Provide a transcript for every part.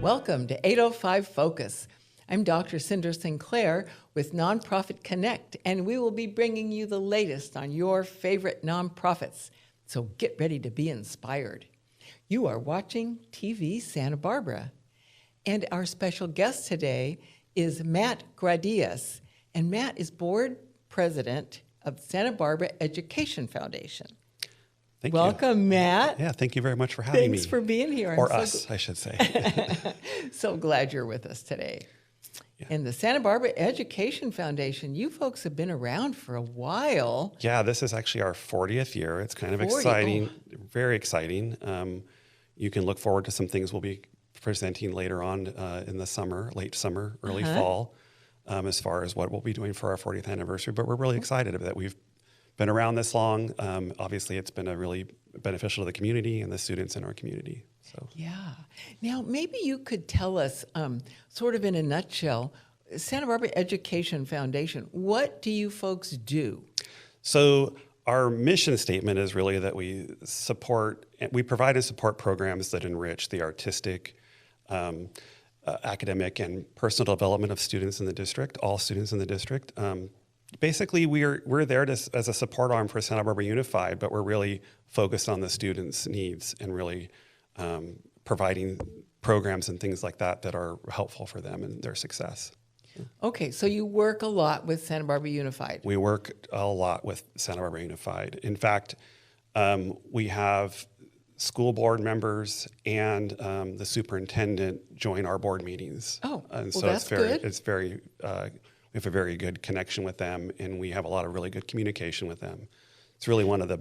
Welcome to 805 Focus. I'm Dr. Cinder Sinclair with Nonprofit Connect, and we will be bringing you the latest on your favorite nonprofits. So get ready to be inspired. You are watching TV Santa Barbara. And our special guest today is Matt Gradias. And Matt is board president of Santa Barbara Education Foundation. Thank you. Welcome, Matt. Yeah, thank you very much for having me. Thanks for being here. Or us, I should say. So glad you're with us today. Yeah. And the Santa Barbara Education Foundation, you folks have been around for a while. Yeah, this is actually our 40th year. It's kind of exciting, very exciting. You can look forward to some things we'll be presenting later on in the summer, late summer, early fall, as far as what we'll be doing for our 40th anniversary. But we're really excited that we've been around this long. Obviously, it's been a really beneficial to the community and the students in our community. So yeah. Now, maybe you could tell us, sort of in a nutshell, Santa Barbara Education Foundation, what do you folks do? So our mission statement is really that we provide and support programs that enrich the artistic, academic, and personal development of students in the district, all students in the district. Basically, we're there as a support arm for Santa Barbara Unified, but we're really focused on the students' needs and really providing programs and things like that that are helpful for them and their success. Okay, so you work a lot with Santa Barbara Unified. We work a lot with Santa Barbara Unified. In fact, we have school board members and the superintendent join our board meetings. Oh, and well, so that's good. It's very. We have a very good connection with them, and we have a lot of really good communication with them. It's really one of the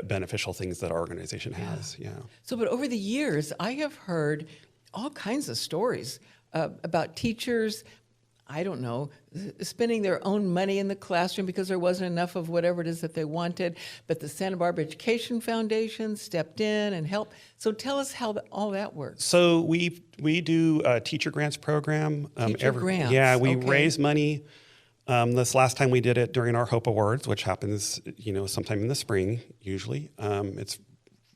beneficial things that our organization has. Yeah. So, but over the years, I have heard all kinds of stories about teachers, I don't know, spending their own money in the classroom because there wasn't enough of whatever it is that they wanted, but the Santa Barbara Education Foundation stepped in and helped. So tell us how all that works. So we do a teacher grants program. Teacher grants. Yeah, we raise money. This last time we did it during our Hope Awards, which happens, sometime in the spring, usually. It's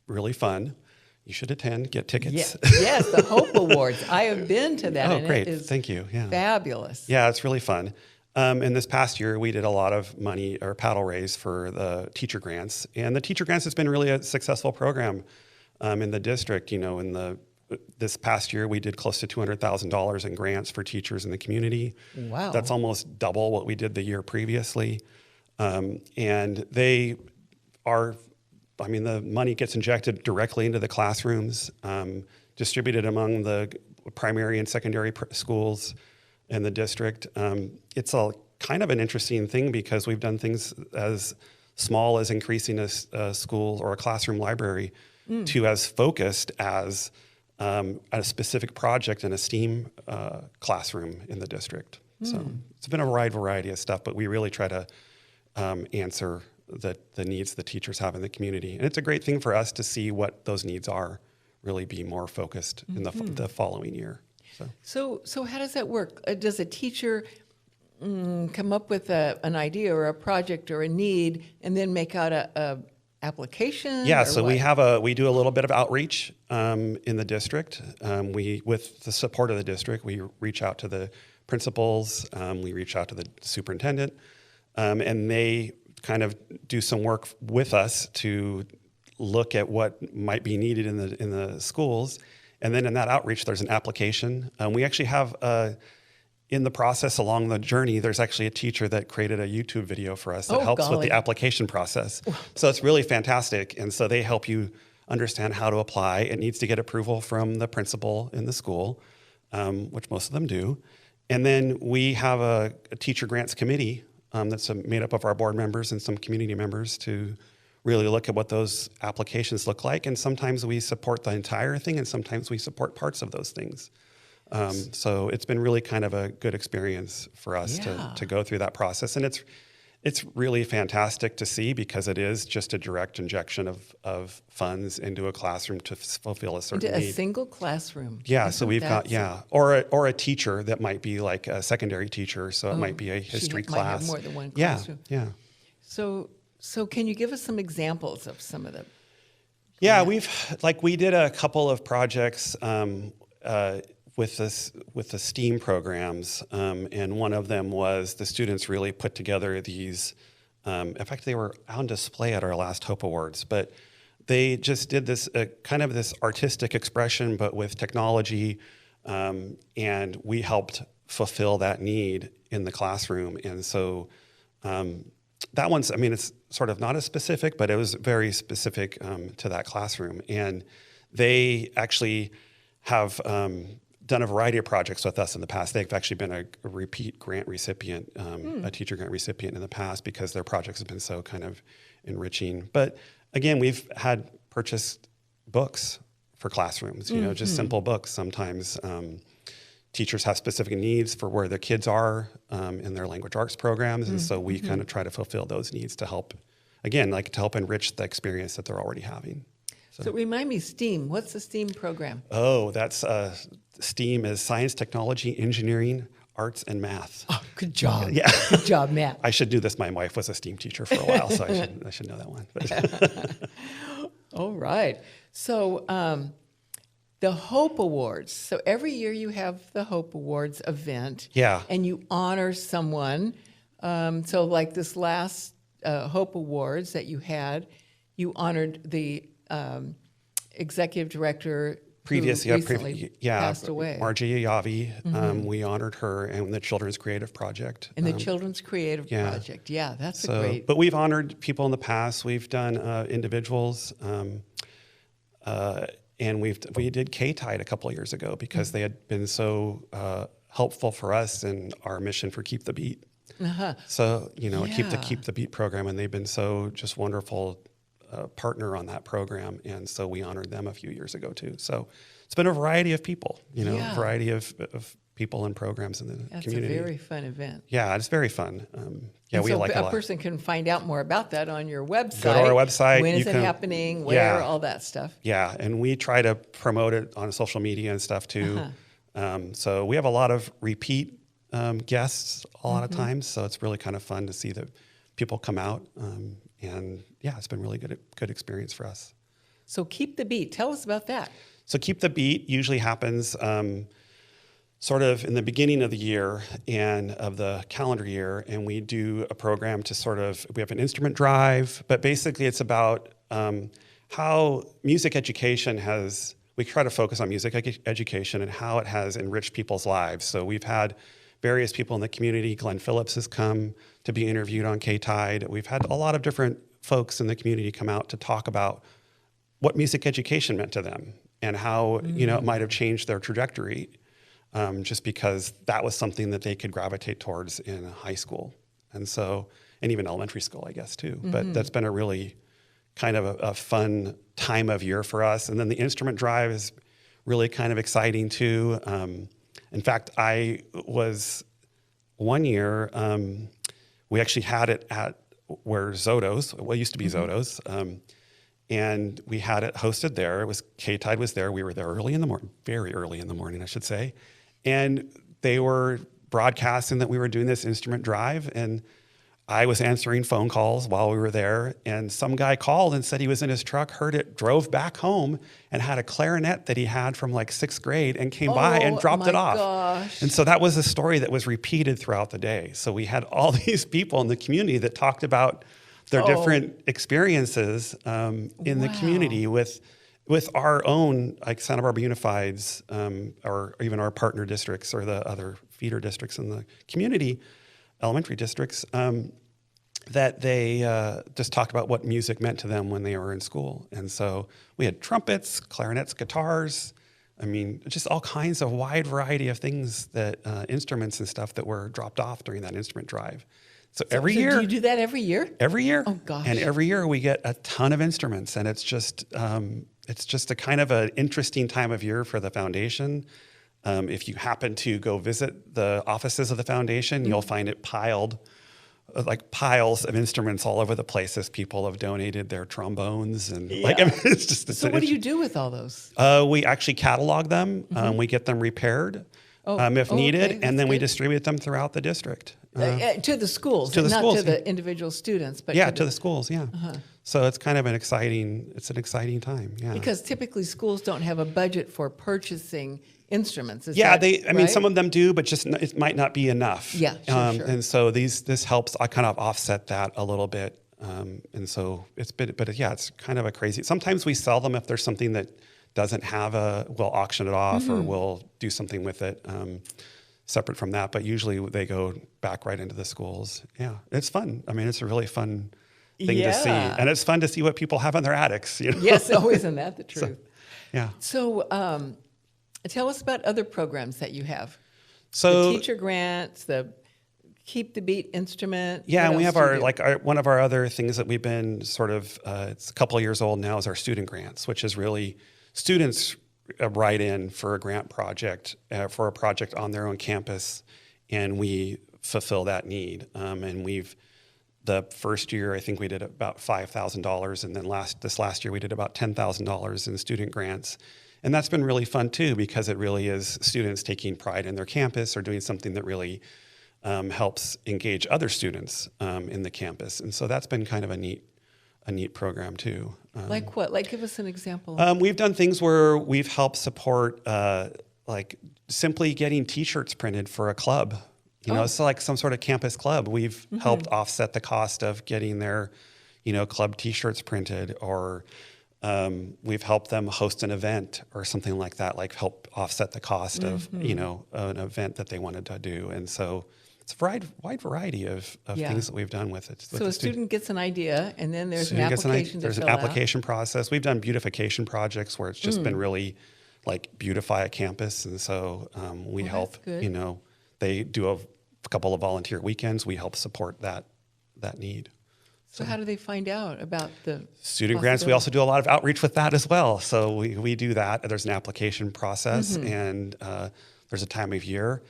really fun. You should attend, get tickets. Yeah. Yes, the Hope Awards. I have been to that. Oh, and great. It is Thank you. Yeah. Fabulous. Yeah, it's really fun. And this past year, we did a lot of money or paddle raise for the teacher grants. And the teacher grants has been really a successful program in the district. This past year, we did close to $200,000 in grants for teachers in the community. Wow. That's almost double what we did the year previously. And they are... the money gets injected directly into the classrooms, distributed among the primary and secondary schools in the district. It's a kind of an interesting thing because we've done things as small as increasing a school or a classroom library to as focused as a specific project in a STEAM classroom in the district. So it's been a wide variety of stuff, but we really try to answer the needs the teachers have in the community. And it's a great thing for us to see what those needs are, really be more focused in the following year. So how does that work? Does a teacher come up with an idea or a project or a need and then make out a application? Yeah, so we do a little bit of outreach in the district. With the support of the district, we reach out to the principals, we reach out to the superintendent, and they kind of do some work with us to look at what might be needed in the schools. And then in that outreach, there's an application. We actually have, in the process along the journey, there's actually a teacher that created a YouTube video for us that helps with the application process. So it's really fantastic. And so they help you understand how to apply. It needs to get approval from the principal in the school, which most of them do. And then we have a teacher grants committee that's made up of our board members and some community members to really look at what those applications look like. And sometimes we support the entire thing, and sometimes we support parts of those things. So it's been really kind of a good experience for us to go through that process. And it's really fantastic to see because it is just a direct injection of funds into a classroom to fulfill a certain need. A single classroom. Yeah, so we've got, or a teacher that might be like a secondary teacher, so it might be a history class. Might have more than one classroom. Yeah. So can you give us some examples of some of them? Yeah, we did a couple of projects with the STEAM programs, and one of them was the students really put together these. In fact, they were on display at our last Hope Awards, but they just did this kind of this artistic expression, but with technology, and we helped fulfill that need in the classroom. And so that one's, I mean, it's sort of not as specific, but it was very specific to that classroom. And they actually have done a variety of projects with us in the past. They've actually been a repeat grant recipient, a teacher grant recipient in the past, because their projects have been so kind of enriching. But again, we've had purchased books for classrooms, just simple books. Sometimes teachers have specific needs for where their kids are in their language arts programs. And so we kind of try to fulfill those needs to help, again, like to help enrich the experience that they're already having. So remind me, STEAM, what's the STEAM program? Oh, that's STEAM is science, technology, engineering, arts, and math. Oh, good job. Yeah. Good job, Matt. I should do this. My wife was a STEAM teacher for a while, so I should know that one. But All right. So the Hope Awards. So every year you have the Hope Awards event. Yeah. And you honor someone. So like this last Hope Awards that you had, you honored the executive director previous, who recently passed away. Margie Yavi, we honored her and the Children's Creative Project. And the Children's Creative Project. Yeah, that's a great. But we've honored people in the past. We've done individuals, and we did K-Tide a couple of years ago because they had been so helpful for us in our mission for Keep the Beat. So Keep the Beat program, and they've been so just wonderful. Partner on that program, and so we honored them a few years ago too. So it's been a variety of people, a variety of people and programs in the community. That's a very fun event. Yeah, it's very fun. And we so like it a lot. A person can find out more about that on your website. Go to our website. When is it happening? Where? All that stuff. Yeah, and we try to promote it on social media and stuff too. So we have a lot of repeat guests a lot of times. So it's really kind of fun to see that people come out. And yeah, it's been really good experience for us. So Keep the Beat. Tell us about that. So Keep the Beat usually happens sort of in the beginning of the year and of the calendar year, and we do a program to we have an instrument drive, but basically it's about how music education we try to focus on music education and how it has enriched people's lives. So we've had various people in the community. Glenn Phillips has come to be interviewed on K-Tide. We've had a lot of different folks in the community come out to talk about what music education meant to them and how it might have changed their trajectory, just because that was something that they could gravitate towards in high school, and even elementary school, I guess too. But that's been a really kind of a fun time of year for us. And then the instrument drive is really kind of exciting too. In fact, I was one year, we actually had it at where Zoto's, it used to be Zoto's, and we had it hosted there. It was K-Tide was there. We were there early in the morning, very early in the morning, I should say. And they were broadcasting that we were doing this instrument drive, and I was answering phone calls while we were there, and some guy called and said he was in his truck, heard it, drove back home, and had a clarinet that he had from like 6th grade and came by and dropped it off. Gosh. And so that was a story that was repeated throughout the day. So we had all these people in the community that talked about their different experiences in the community with our own, like Santa Barbara Unified's, or even our partner districts or the other feeder districts in the community, elementary districts, that they just talked about what music meant to them when they were in school. And so we had trumpets, clarinets, guitars, just all kinds of wide variety of things that instruments and stuff that were dropped off during that instrument drive. So every year. Do you do that every year? Every year. Oh, gosh. And every year we get a ton of instruments, and it's just a kind of an interesting time of year for the foundation. If you happen to go visit the offices of the foundation, you'll find it piles of instruments all over the place as people have donated their trombones and it's just. So what do you do with all those? We actually catalog them. We get them repaired if needed, and then we distribute them throughout the district. To the schools, not to the individual students, but to the schools. Yeah. So it's kind of an exciting time. Yeah. Because typically schools don't have a budget for purchasing instruments. Is Yeah, that I mean, right? some of them do, but just it might not be enough. Yeah, sure. And so this helps kind of offset that a little bit. And so but yeah, it's kind of a crazy. Sometimes we sell them if there's something that doesn't have we'll auction it off or we'll do something with it separate from that. But usually they go back right into the schools. Yeah, it's fun. I mean, it's a really fun thing to see, Yeah. and it's fun to see what people have in their attics. Yes, oh, isn't that the truth? Yeah. So tell us about other programs that you have. So The teacher grants, the Keep the Beat instrument. yeah, What and we else have do you do? one of our other things that we've been sort of it's a couple of years old now is our student grants, which is really students write in for a grant project for a project on their own campus, and we fulfill that need. And the first year I think we did about $5,000, and then this last year we did about $10,000 in student grants. And that's been really fun too, because it really is students taking pride in their campus or doing something that really helps engage other students in the campus. And so that's been kind of a neat program too. Like what? Like give us an example. We've done things where we've helped support like simply getting T-shirts printed for a club. So like some sort of campus club. We've helped offset the cost of getting their, club T-shirts printed, or we've helped them host an event or something like that, like help offset the cost of, an event that they wanted to do. And so it's a wide variety of things that we've done with it. So a student gets an idea, and then there's an Student gets application to there's fill an out. application process. We've done beautification projects where it's just been really like beautify a campus. And so we help, good. They do a couple of volunteer weekends. We help support that need. So how do they find out about the Student grants, we also do a lot of outreach with that as well. So we do that. There's an application process, and there's a time of year,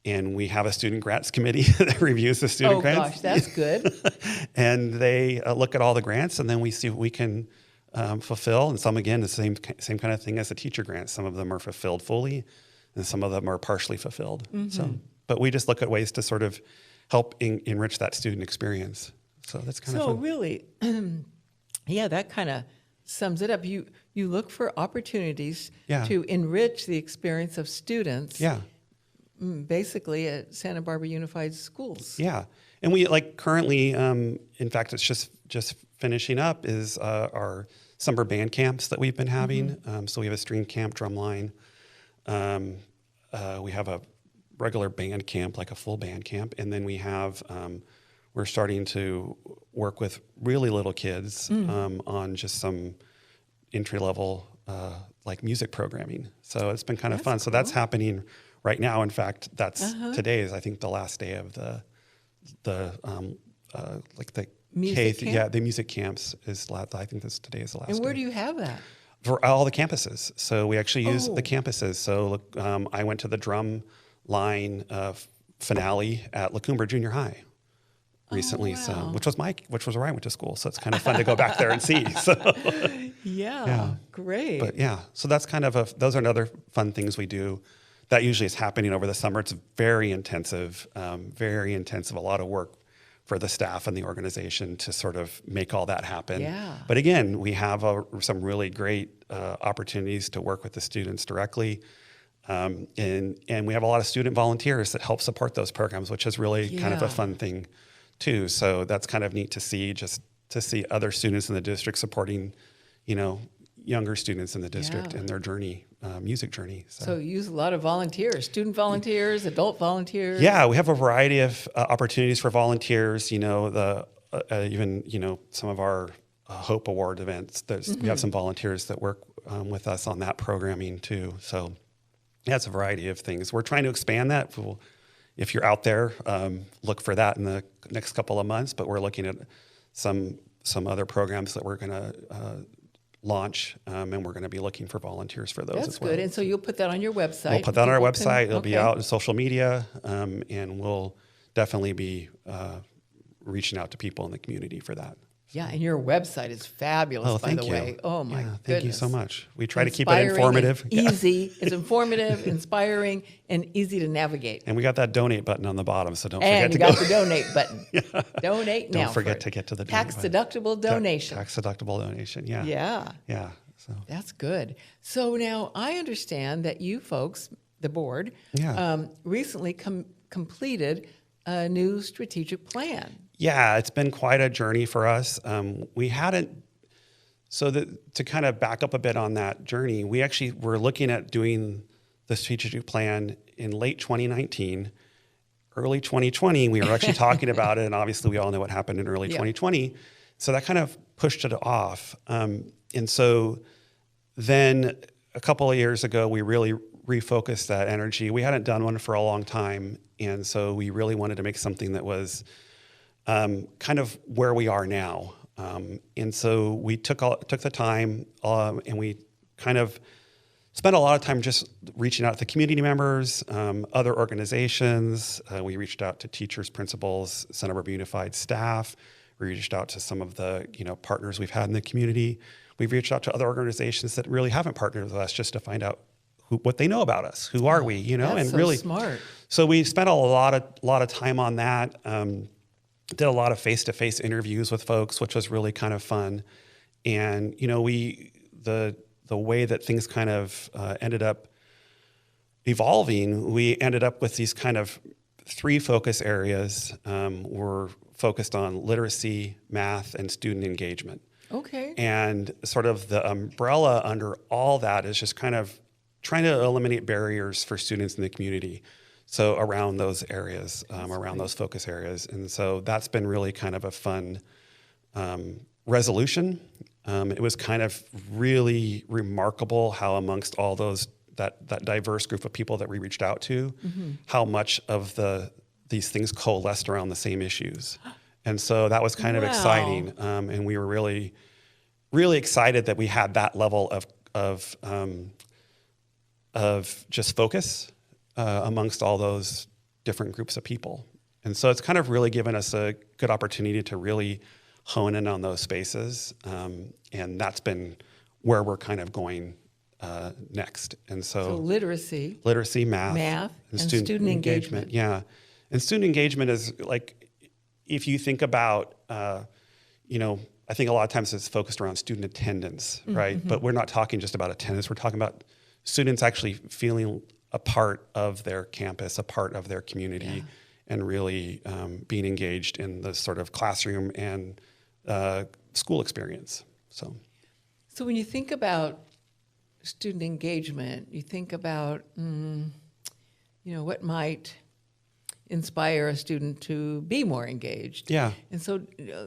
and we have a student grants committee that reviews the student grants. Oh gosh, that's good. And they look at all the grants, and then we see what we can fulfill. And some, again, the same kind of thing as the teacher grants. Some of them are fulfilled fully, and some of them are partially fulfilled. But we just look at ways to sort of help enrich that student experience. So that's kind of So fun. really, yeah, that kind of sums it up. You look for opportunities to enrich the experience of students. Yeah. Basically at Santa Barbara Unified Schools. Yeah. And we currently, in fact, it's just finishing up is our summer band camps that we've been having. So we have a string camp, drumline. We have a regular band camp, like a full band camp. And then we have, we're starting to work with really little kids on just some entry-level like music programming. So it's been kind of fun. Cool. So that's happening right now. In fact, that's today is, I think, the last day of the like the music camp? Yeah, the music camps is last. I think today is the last. And where day. do you have that? For all the campuses. So we actually use the campuses. So I went to the drum line finale at LaCoumbre Junior High recently, so which was where I went to school. So it's kind of fun to go back there and see. So Yeah, great. but yeah, so that's kind of those are another fun things we do. That usually is happening over the summer. It's very intensive, a lot of work for the staff and the organization to sort of make all that happen. Yeah. But again, we have some really great opportunities to work with the students directly. And we have a lot of student volunteers that help support those programs, which is really kind of a fun thing too. So that's kind of neat to see, just to see other students in the district supporting, younger students in the district in their journey, music journey. So you use a lot of volunteers, student volunteers, adult volunteers. Yeah, we have a variety of opportunities for volunteers. Even some of our Hope Award events. We have some volunteers that work with us on that programming too. So that's a variety of things. We're trying to expand that. If you're out there, look for that in the next couple of months. But we're looking at some other programs that we're going to launch, and we're going to be looking for volunteers for those That's as well. good. And so you'll put that on your website. We'll put that on our People website. can- It'll be out in social media, and we'll definitely be reaching out to people in the community for that. Yeah, and your website is fabulous, by thank the you. way. Oh, my goodness. Thank you so much. We try to keep it Inspiring informative. and easy. It's informative, inspiring, and easy to navigate. And we got that donate button on the bottom, so don't And forget you to got the donate button. Donate now. Don't forget for to get to the donate tax button. deductible donation. Tax deductible donation. Yeah. Yeah. So That's good. So now I understand that you folks the board, Yeah. recently completed a new strategic plan. Yeah, it's been quite a journey for us. We hadn't, to kind of back up a bit on that journey, we actually were looking at doing the strategic plan in late 2019. Early 2020, we were actually talking about it, and obviously we all know what happened in early 2020. So that kind of pushed it off. And so then a couple of years ago, we really refocused that energy. We hadn't done one for a long time, and so we really wanted to make something that was kind of where we are now. And so we took the time, and we kind of spent a lot of time just reaching out to community members, other organizations. We reached out to teachers, principals, Center River Unified staff. We reached out to some of the partners we've had in the community. We've reached out to other organizations that really haven't partnered with us just to find out what they know about us. Who are we? That's and so really smart. So we spent a lot of time on that. Did a lot of face-to-face interviews with folks, which was really kind of fun. And the way that things kind of ended up evolving, we ended up with these kind of 3 focus areas. We're focused on literacy, math, and student engagement. Okay. And sort of the umbrella under all that is just kind of trying to eliminate barriers for students in the community. So around those areas, around those focus areas. And so that's been really kind of a fun resolution. It was kind of really remarkable how amongst all that diverse group of people that we reached out to, how much of these things coalesced around the same issues. And so that was kind of exciting. And we were really, really excited that we had that level of just focus amongst all those different groups of people. And so it's kind of really given us a good opportunity to really hone in on those spaces. And that's been where we're kind of going next. And so literacy, math, and student engagement. Yeah. And student engagement is like, if you think about, I think a lot of times it's focused around student attendance, right? But we're not talking just about attendance. We're talking about students actually feeling a part of their campus, a part of their community, and really being engaged in the sort of classroom and school experience. So when you think about student engagement, you think about, what might inspire a student to be more engaged. Yeah. And so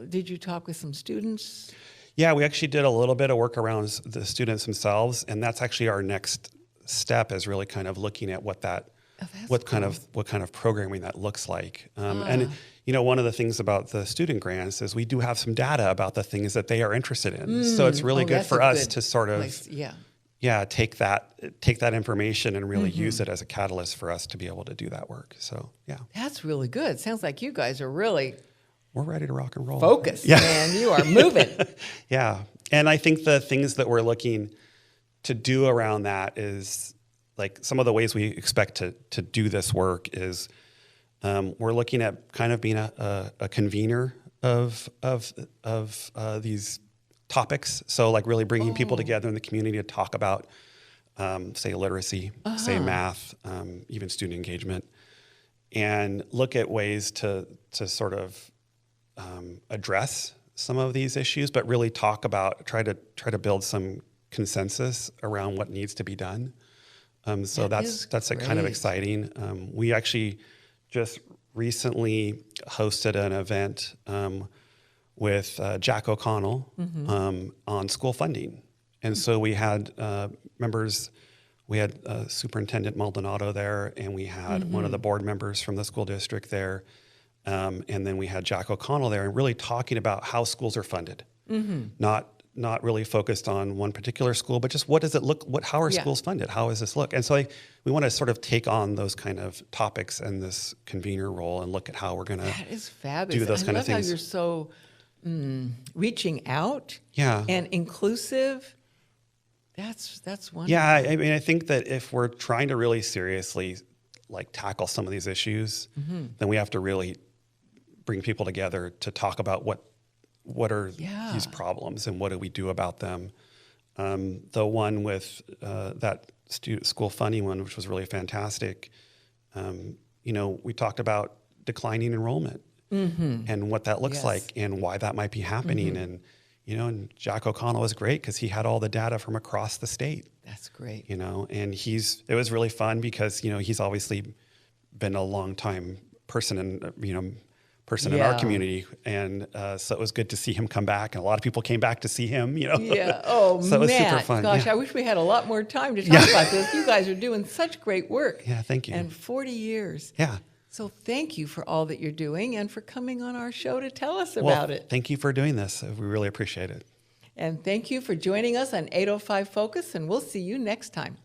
did you talk with some students? Yeah, we actually did a little bit of work around the students themselves, and that's actually our next step, is really kind of looking at what kind of programming that looks like. And one of the things about the student grants is we do have some data about the things that they are interested in. So it's really good for us to sort of take that information and really use it as a catalyst for us to be able to do that work. So that's really good. Sounds like you guys are really we're ready to rock and roll. Focus, man. You are moving. Yeah. And I think the things that we're looking to do around that is, like, some of the ways we expect to do this work is we're looking at kind of being a convener of these topics. So, like, really bringing people together in the community to talk about, say, literacy, say math, even student engagement, and look at ways to sort of address some of these issues, but really try to build some consensus around what needs to be done. So that's kind of exciting. We actually just recently hosted an event with Jack O'Connell on school funding. And so we had members, we had Superintendent Maldonado there, and we had one of the board members from the school district there. And then we had Jack O'Connell there, and really talking about how schools are funded. Not really focused on one particular school, but just what does it look, how are schools funded? How does this look? And so we want to sort of take on those kind of topics and this convener role and look at how we're going to do those kind of things. I love how you're so reaching out and inclusive. That's wonderful. Yeah, I mean, I think that if we're trying to really seriously tackle some of these issues, then we have to really bring people together to talk about what are these problems and what do we do about them. The one with that school funding one, which was really fantastic. We talked about declining enrollment and what that looks Yes. like and why that might be happening. And Jack O'Connell was great because he had all the data from across the state. That's great. And it was really fun because, he's obviously been a long time person in our community. And so it was good to see him come back. And a lot of people came back to see him, Yeah. Oh, So it was super Matt, fun. gosh, Yeah. I wish we had a lot more time to talk about this. You guys are doing such great work. Yeah, thank you. And 40 years. Yeah. So thank you for all that you're doing and for coming on our show to tell us Well, about it. thank you for doing this. We really appreciate it. And thank you for joining us on 805 Focus, and we'll see you next time.